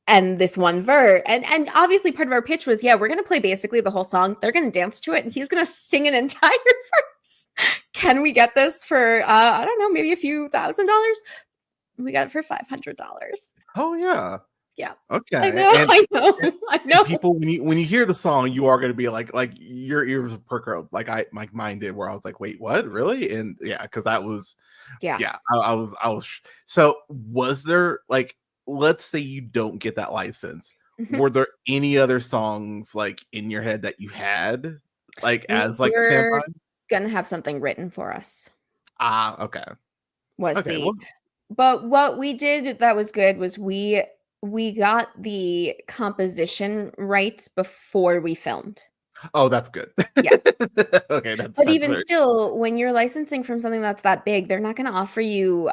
And this one verse, and obviously part of our pitch was, yeah, we're going to play basically the whole song. They're going to dance to it and he's going to sing an entire verse. Can we get this for, I don't know, maybe a few $1,000s? We got it for $500. Oh yeah. Yeah. Okay. I know. I know. People, when you hear the song, you are going to be like your ears will perk up, like mine did, where I was like, wait, what, really? And yeah, because that was, I was. So was there, like, let's say you don't get that license, were there any other songs like in your head that you had, like as like we're gonna have something written for us? Okay. But what we did that was good was we got the composition rights before we filmed. Oh, that's good. Yeah. Okay. But even still, when you're licensing from something that's that big, they're not going to offer you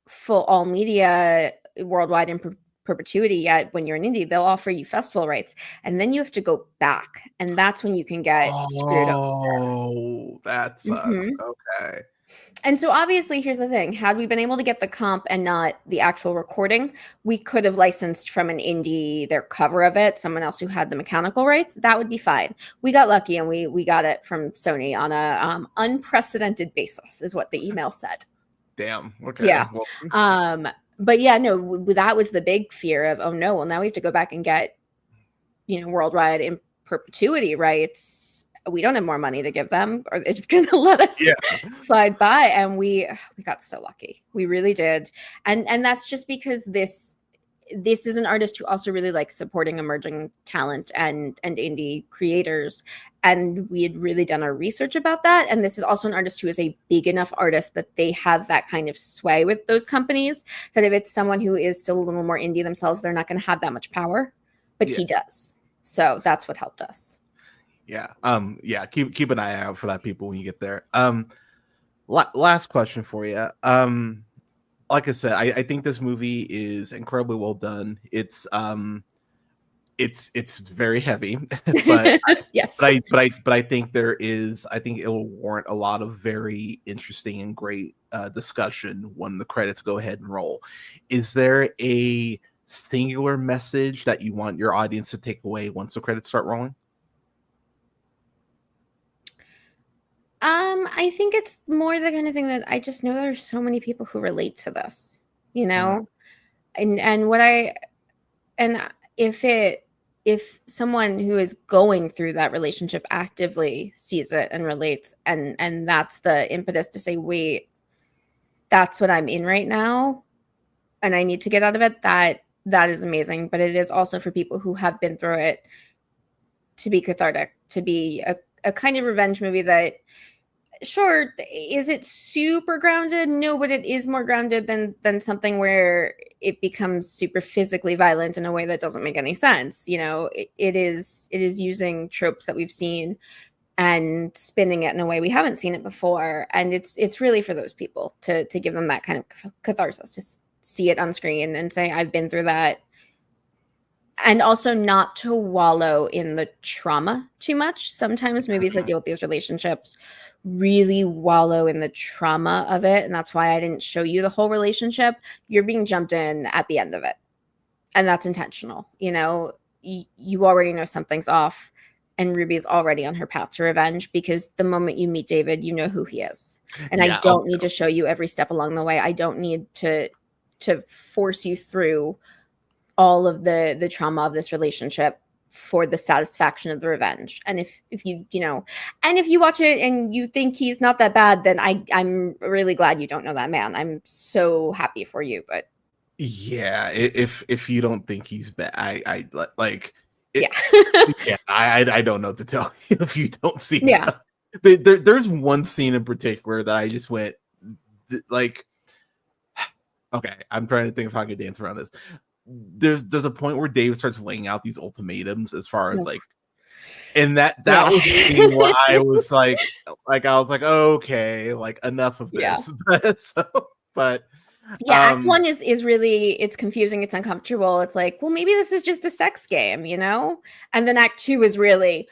full all media worldwide in perpetuity yet. When you're in indie, they'll offer you festival rights, and then you have to go back, and that's when you can get screwed up. Oh, that sucks. Okay. And so obviously, here's the thing. Had we been able to get the comp and not the actual recording, we could have licensed from an indie, their cover of it, someone else who had the mechanical rights. That would be fine. We got lucky and we got it from Sony on a unprecedented basis, is what the email said. Damn. Okay. Yeah. Well, but yeah, no, that was the big fear of, oh no, well now we have to go back and get, worldwide in perpetuity rights. We don't have more money to give them, or they're just gonna let us slide by. And we got so lucky. We really did. And that's just because this is an artist who also really likes supporting emerging talent and indie creators. And we had really done our research about that. And this is also an artist who is a big enough artist that they have that kind of sway with those companies, that if it's someone who is still a little more indie themselves, they're not going to have that much power, but he does. So that's what helped us. Yeah. Keep an eye out for that, people, when you get there. Last question for you. Like I said, I think this movie is incredibly well done. It's very heavy, but yes. But I think it will warrant a lot of very interesting and great discussion when the credits go ahead and roll. Is there a singular message that you want your audience to take away once the credits start rolling? I think it's more the kind of thing that I just know there's so many people who relate to this, and if someone who is going through that relationship actively sees it and relates, and that's the impetus to say, wait, that's what I'm in right now and I need to get out of it, that is amazing. But it is also for people who have been through it to be cathartic, to be a kind of revenge movie that, sure, is it super grounded? No, but it is more grounded than something where it becomes super physically violent in a way that doesn't make any sense. It is using tropes that we've seen and spinning it in a way we haven't seen it before. And it's really for those people to give them that kind of catharsis, to see it on screen and say, I've been through that. And also not to wallow in the trauma too much. Sometimes movies that deal with these relationships really wallow in the trauma of it. And that's why I didn't show you the whole relationship. You're being jumped in at the end of it. And that's intentional. You already know something's off. and Ruby is already on her path to revenge, because the moment you meet David, you know who he is. And Yeah, I don't need to show you every step along the way. I don't need to force you through all of the trauma of this relationship for the satisfaction of the revenge. And if you know, and if you watch it and you think he's not that bad, then I'm really glad you don't know that man. I'm so happy for you. But yeah, if you don't think he's bad, I like it, yeah. yeah, I don't know what to tell you if you don't see Yeah. There's one scene in particular that I just went like, okay, I'm trying to think if I could dance around this. There's a point where David starts laying out these ultimatums as far as like, and that Yeah. was the scene where I was like I was like, okay, like enough of this. Yeah. So, but yeah, Act 1 is really, it's confusing, it's uncomfortable. It's like, well, maybe this is just a sex game, you know? And then Act 2 is really,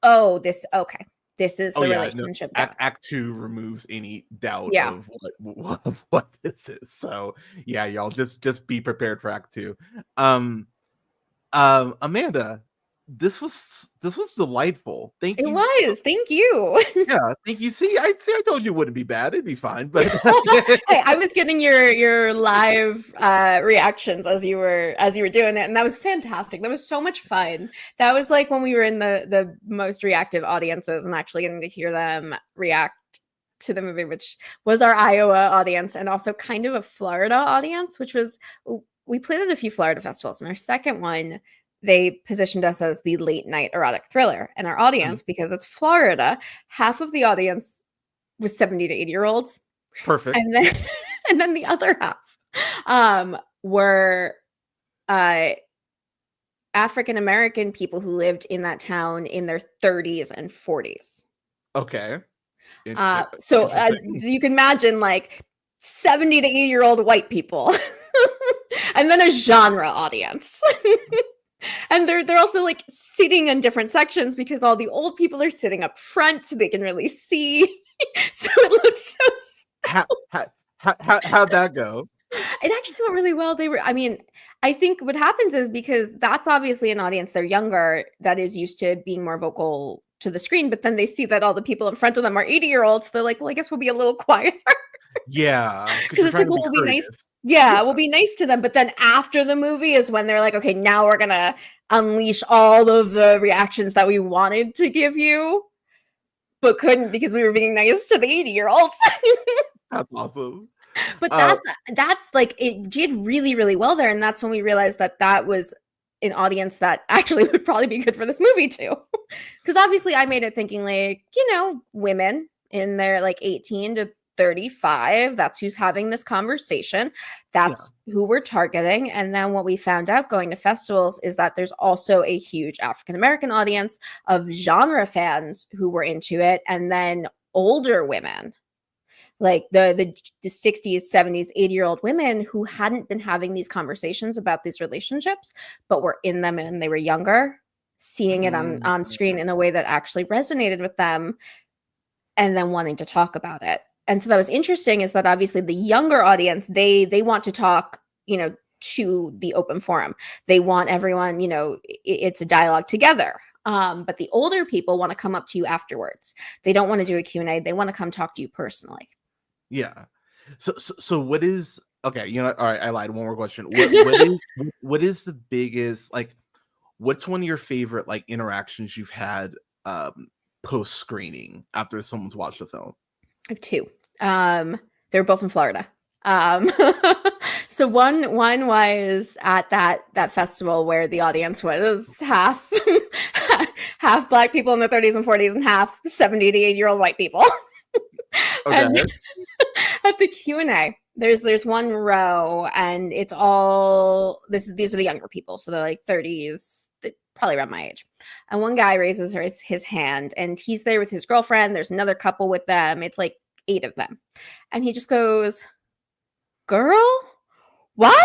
oh, this is the relationship. No, Act 2 removes any doubt Yeah. of what this is. So yeah, y'all just be prepared for Act 2. Amanda, this was delightful. Thank you. It was. Thank you. Yeah, thank you. See, I told you it wouldn't be bad. It'd be fine. But hey, I was getting your live reactions as you were doing it, and that was fantastic. That was so much fun. That was like when we were in the most reactive audiences and actually getting to hear them react to the movie, which was our Iowa audience and also kind of a Florida audience, which was, we played at a few Florida festivals, and our second one, they positioned us as the late night erotic thriller. And our audience, because it's Florida, half of the audience was 70 to 80-year-olds. Perfect. And then the other half were African American people who lived in that town in their 30s and 40s. Okay. So you can imagine like 70 to 80-year-old white people. And then a genre audience. And they're also like sitting in different sections because all the old people are sitting up front so they can really see. So it looks so how'd that go? It actually went really well. I think what happens is, because that's obviously an audience, they're younger, that is used to being more vocal to the screen, but then they see that all the people in front of them are 80-year-olds. They're like, well, I guess we'll be a little quieter. Yeah. Because it's like, well, we'll be nice. Yeah, we'll be nice to them. But then after the movie is when they're like, okay, now we're going to unleash all of the reactions that we wanted to give you, but couldn't because we were being nice to the 80-year-olds. That's awesome. But that's like, it did really, really well there. And that's when we realized that was an audience that actually would probably be good for this movie too. Because obviously I made it thinking like, women in their like 18 to 35, that's who's having this conversation. That's who we're targeting. And then what we found out going to festivals is that there's also a huge African American audience of genre fans who were into it, and then older women, like the 60s, 70s, 80-year-old women who hadn't been having these conversations about these relationships, but were in them and they were younger, seeing it on screen in a way that actually resonated with them, and then wanting to talk about it. And so that was interesting, is that obviously the younger audience, they want to talk, to the open forum. They want everyone, it's a dialogue together. But the older people want to come up to you afterwards. They don't want to do a Q&A. They want to come talk to you personally. Yeah. So what is, okay, all right, I lied. One more question. What is the biggest, like, what's one of your favorite like interactions you've had post screening after someone's watched the film? I have two. They're both in Florida. So one was at that festival where the audience was half Black people in their 30s and 40s and half 70 to 80-year-old white people. Okay. And at the Q&A, there's one row, and it's all these are the younger people, so they're like 30s, probably around my age. And one guy raises his hand, and he's there with his girlfriend. There's another couple with them. It's like 8 of them. And he just goes, "Girl, why?"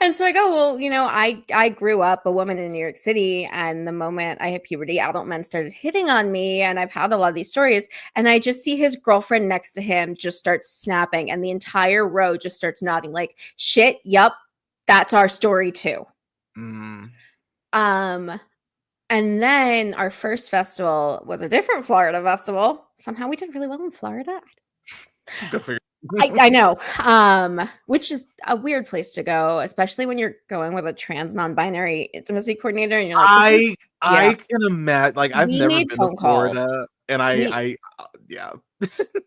And so I go, well, I grew up a woman in New York City, and the moment I hit puberty, adult men started hitting on me, and I've had a lot of these stories, and I just see his girlfriend next to him just starts snapping, and the entire row just starts nodding like, shit, yup, that's our story too. And then our first festival was a different Florida festival. Somehow we did really well in Florida. Go figure. I know, which is a weird place to go, especially when you're going with a trans non-binary intimacy coordinator, and you're like, this is, I can imagine. Like, I've we never made been phone to calls. Florida, and yeah.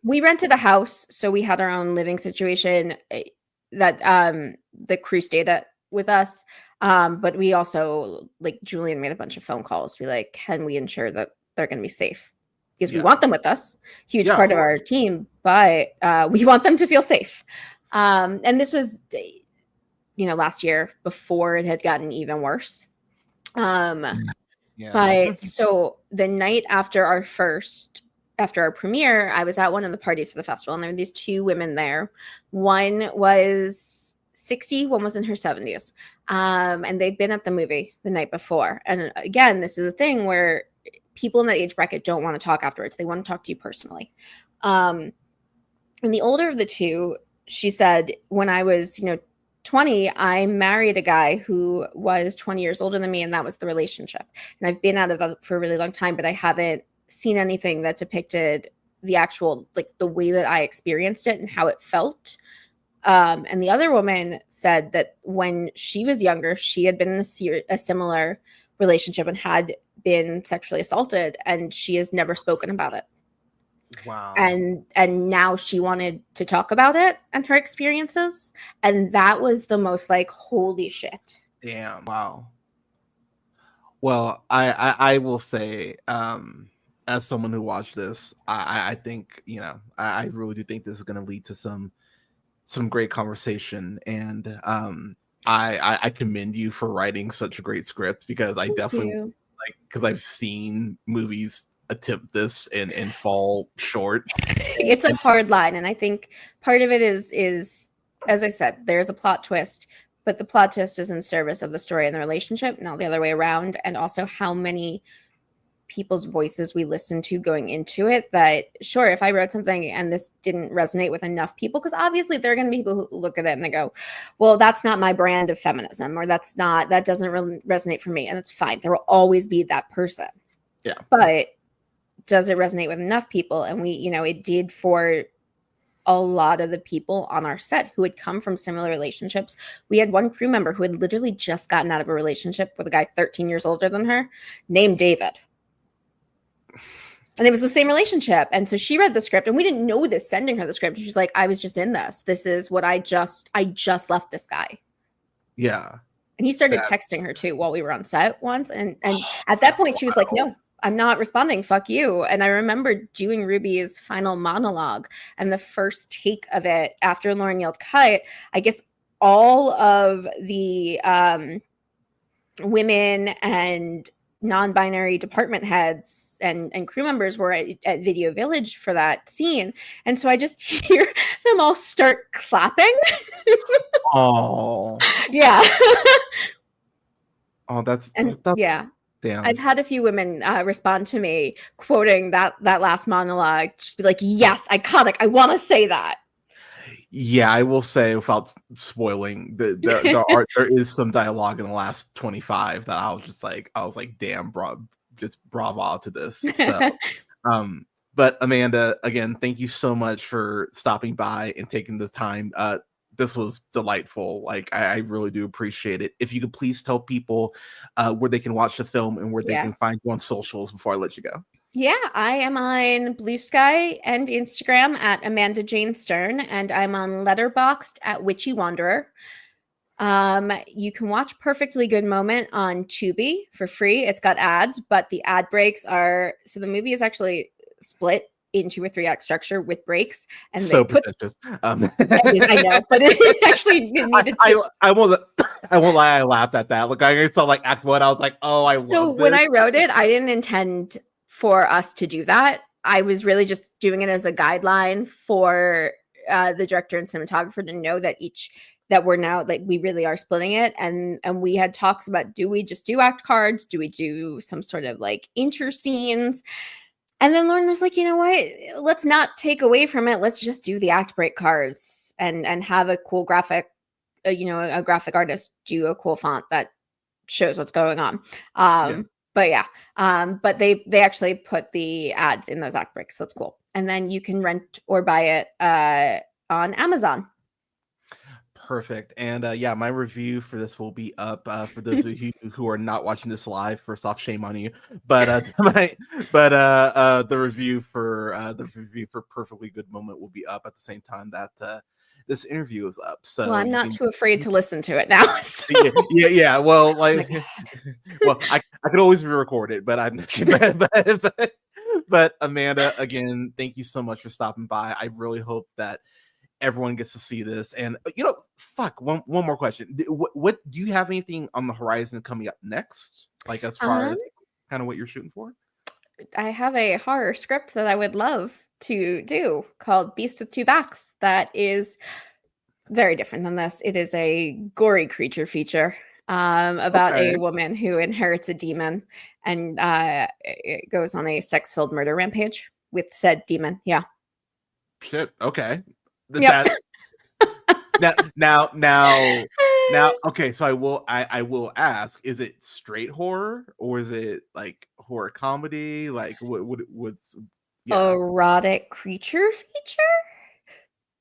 We rented a house, so we had our own living situation that the crew stayed at with us. But we also, like, Julian made a bunch of phone calls. We like, can we ensure that they're going to be safe? Because we Yeah. want them with us, huge Yeah, part of of our course. team, but we want them to feel safe. And this was, last year before it had gotten even worse. Yeah. But so the night after our premiere, I was at one of the parties for the festival, and there were these two women there. One was 60, one was in her 70s. And they'd been at the movie the night before. And again, this is a thing where people in that age bracket don't want to talk afterwards. They want to talk to you personally. And the older of the two, she said, when I was, 20, I married a guy who was 20 years older than me, and that was the relationship. And I've been out of that for a really long time, but I haven't seen anything that depicted the actual, like, the way that I experienced it and how it felt. And the other woman said that when she was younger, she had been in a similar relationship and had been sexually assaulted, and she has never spoken about it. Wow. And now she wanted to talk about it and her experiences, and that was the most like, holy shit. Damn. Wow. Well, I will say, as someone who watched this, I think, I really do think this is going to lead to some great conversation, and I commend you for writing such a great script, because I definitely because I've seen movies attempt this and fall short. It's a hard line, and I think part of it is as I said, there's a plot twist, but the plot twist is in service of the story and the relationship, not the other way around. And also how many people's voices we listen to going into it. That, sure, if I wrote something and this didn't resonate with enough people, because obviously there are going to be people who look at it and they go, well, that's not my brand of feminism, or that doesn't really resonate for me. And it's fine. There will always be that person. Yeah. But does it resonate with enough people? And we, it did for a lot of the people on our set who had come from similar relationships. We had one crew member who had literally just gotten out of a relationship with a guy 13 years older than her, named David. And it was the same relationship. And so she read the script, and we didn't know this sending her the script. She's like, I was just in this. This is what I just left this guy. Yeah. And he started texting her too while we were on set once. And at that point she was like, no, I'm not responding. Fuck you. And I remember doing Ruby's final monologue, and the first take of it after Lauren yelled cut, I guess all of the women and non-binary department heads and crew members were at Video Village for that scene. And so I just hear them all start clapping. Oh. Yeah. Oh, that's yeah. Damn. I've had a few women respond to me quoting that last monologue, just be like, yes, iconic. I want to say that. Yeah, I will say, without spoiling, there is some dialogue in the last 25 that I was like, damn, bro, just bravo to this. So, but Amanda, again, thank you so much for stopping by and taking the time. This was delightful. Like, I really do appreciate it. If you could please tell people where they can watch the film and where they can find you on socials before I let you go. Yeah, I am on Blue Sky and Instagram at Amanda Jane Stern, and I'm on Letterboxd at Witchy Wanderer. You can watch Perfectly Good Moment on Tubi for free. It's got ads, but the ad breaks are, so the movie is actually split into a 3-act structure with breaks, and so they put pretentious. I know, but it actually needed to. I won't lie, I laughed at that. Like, I saw like Act 1, I was like, oh, I love this. So when I wrote it, I didn't intend for us to do that. I was really just doing it as a guideline for the director and cinematographer to know that we're now, like, we really are splitting it. And we had talks about, do we just do act cards? Do we do some sort of like inter scenes? And then Lauren was like, you know what? Let's not take away from it. Let's just do the act break cards and have a cool graphic, a graphic artist do a cool font that shows what's going on. Yeah. But yeah, but they actually put the ads in those act breaks, so it's cool. And then you can rent or buy it on Amazon. Perfect. And yeah, my review for this will be up for those of you who are not watching this live. First off, shame on you. But the review for Perfectly Good Moment will be up at the same time that this interview is up. So Well, I'm not too afraid to listen to it now. So. yeah. Well, like, well, I could always re-record it, but I'm but Amanda, again, thank you so much for stopping by. I really hope that everyone gets to see this. And one more question. What do you have anything on the horizon coming up next? Like as far as kind of what you're shooting for? I have a horror script that I would love to do called Beast with Two Backs. That is very different than this. It is a gory creature feature about a woman who inherits a demon and it goes on a sex-filled murder rampage with said demon. Yeah. Shit. Okay. Yep. Now, okay, so I will ask, is it straight horror or is it like horror comedy? Like what's erotic creature feature?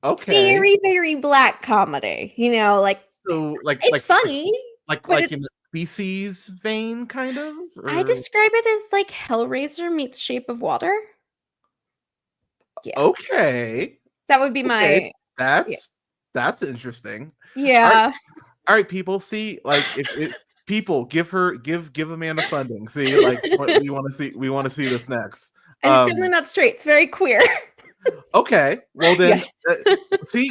Okay. Very, very black comedy. Like so it's funny. Like in the Species vein, kind of? Or? I describe it as like Hellraiser meets Shape of Water. Yeah. Okay. That would be my. That's interesting. Yeah. All right, people. See, like if people give Amanda funding. See, like what we want to see this next. And it's definitely not straight. It's very queer. Okay. Well then, yes. See,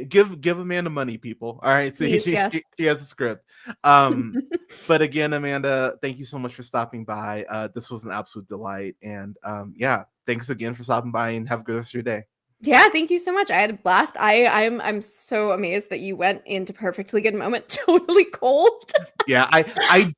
give Amanda money, people. All right. See, Please, she has a script. But again, Amanda, thank you so much for stopping by. This was an absolute delight, and yeah, thanks again for stopping by, and have a good rest of your day. Yeah, thank you so much. I had a blast. I'm so amazed that you went into Perfectly Good Moment totally cold. Yeah, I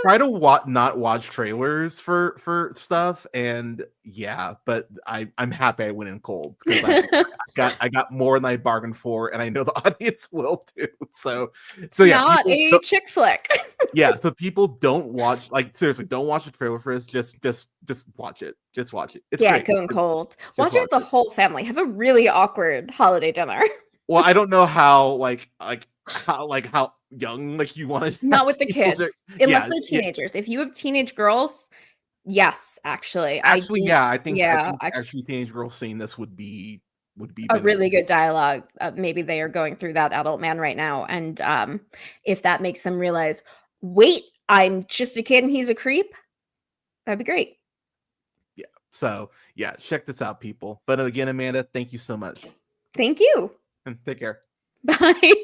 try to not watch trailers for stuff, and yeah, but I'm happy I went in cold because I got more than I bargained for, and I know the audience will too. So yeah, not a chick flick. Yeah, so people don't watch, like, seriously, don't watch the trailer for this. Just watch it. Just watch it. It's great. Going cold. Watch it with the whole family. Have a really awkward holiday dinner. Well, I don't know how how young you want to. Not with the kids, unless they're teenagers. If you have teenage girls, yes, actually, I think actually teenage girls seeing this would be a really good dialogue. Maybe they are going through that adult man right now, and if that makes them realize, wait, I'm just a kid and he's a creep, that'd be great. Yeah. So yeah, check this out, people. But again, Amanda, thank you so much. Thank you. And take care. Bye.